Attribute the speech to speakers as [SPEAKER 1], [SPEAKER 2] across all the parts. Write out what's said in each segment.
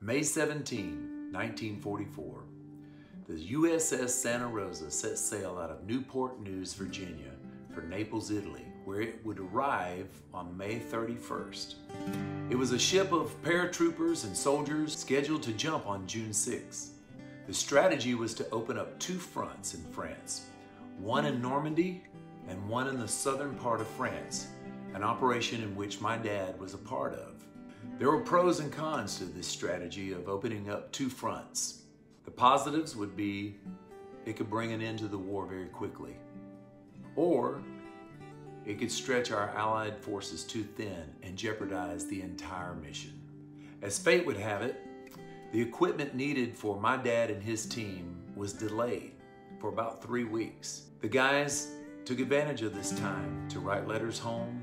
[SPEAKER 1] May 17, 1944. The USS Santa Rosa set sail out of Newport News, Virginia for Naples, Italy, where it would arrive on May 31st. It was a ship of paratroopers and soldiers scheduled to jump on June 6. The strategy was to open up two fronts in France, one in Normandy and one in the southern part of France, an operation in which my dad was a part of. There were pros and cons to this strategy of opening up two fronts. The positives would be it could bring an end to the war very quickly, or it could stretch our Allied forces too thin and jeopardize the entire mission. As fate would have it, the equipment needed for my dad and his team was delayed for about 3 weeks. The guys took advantage of this time to write letters home,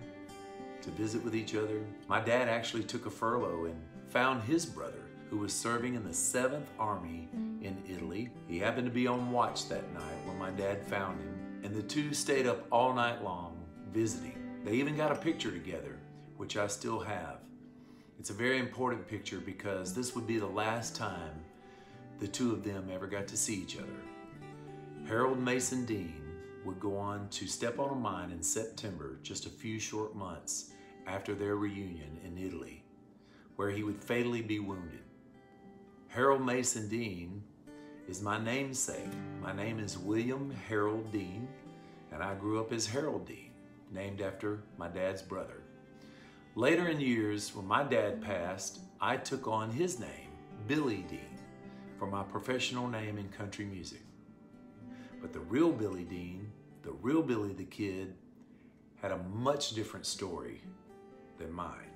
[SPEAKER 1] to visit with each other. My dad actually took a furlough and found his brother, who was serving in the 7th Army in Italy. He happened to be on watch that night when my dad found him, and the two stayed up all night long visiting. They even got a picture together, which I still have. It's a very important picture because this would be the last time the two of them ever got to see each other. Harold Mason Dean would go on to step on a mine in September, just a few short months after their reunion in Italy, where he would fatally be wounded. Harold Mason Dean is my namesake. My name is William Harold Dean, and I grew up as Harold Dean, named after my dad's brother. Later in years, when my dad passed, I took on his name, Billy Dean, for my professional name in country music. But the real Billy Dean, the real Billy the Kid, had a much different story than mine.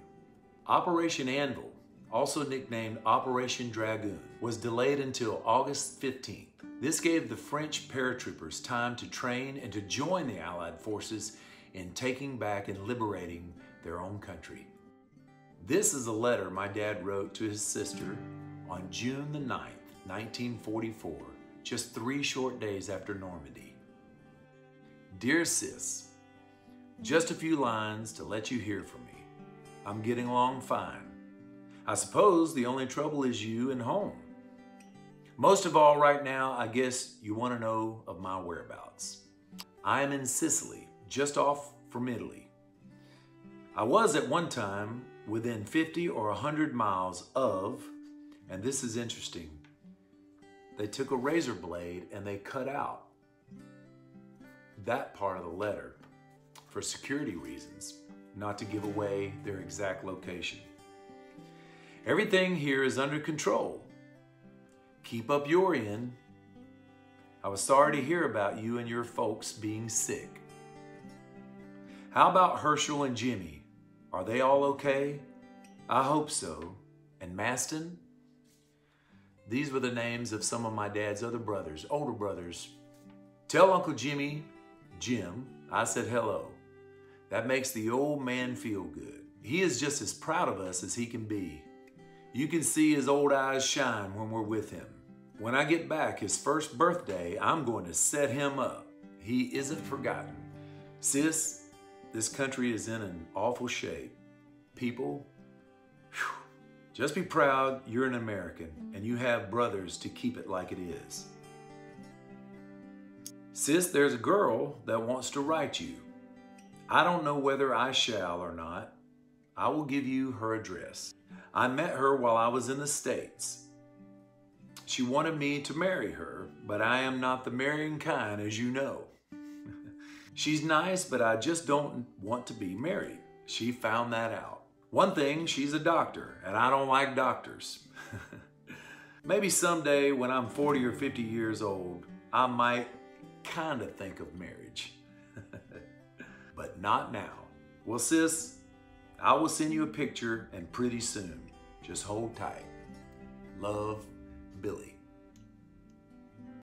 [SPEAKER 1] Operation Anvil, also nicknamed Operation Dragoon, was delayed until August 15th. This gave the French paratroopers time to train and to join the Allied forces in taking back and liberating their own country. This is a letter my dad wrote to his sister on June the 9th, 1944, just 3 short days after Normandy. Dear Sis, just a few lines to let you hear from me. I'm getting along fine. I suppose the only trouble is you and home. Most of all right now, I guess you want to know of my whereabouts. I am in Sicily, just off from Italy. I was at one time within 50 or 100 miles of, and this is interesting, they took a razor blade and they cut out that part of the letter for security reasons, not to give away their exact location. Everything here is under control. Keep up your end. I was sorry to hear about you and your folks being sick. How about Herschel and Jimmy? Are they all okay? I hope so. And Maston? These were the names of some of my dad's other brothers, older brothers. Tell Uncle Jimmy, Jim, I said hello. That makes the old man feel good. He is just as proud of us as he can be. You can see his old eyes shine when we're with him. When I get back, his first birthday, I'm going to set him up. He isn't forgotten. Sis, this country is in an awful shape. People, whew, just be proud you're an American and you have brothers to keep it like it is. Sis, there's a girl that wants to write you. I don't know whether I shall or not. I will give you her address. I met her while I was in the States. She wanted me to marry her, but I am not the marrying kind, as you know. She's nice, but I just don't want to be married. She found that out. One thing, she's a doctor, and I don't like doctors. Maybe someday when I'm 40 or 50 years old, I might kind of think of marriage. But not now. Well, sis, I will send you a picture and pretty soon. Just hold tight. Love, Billy.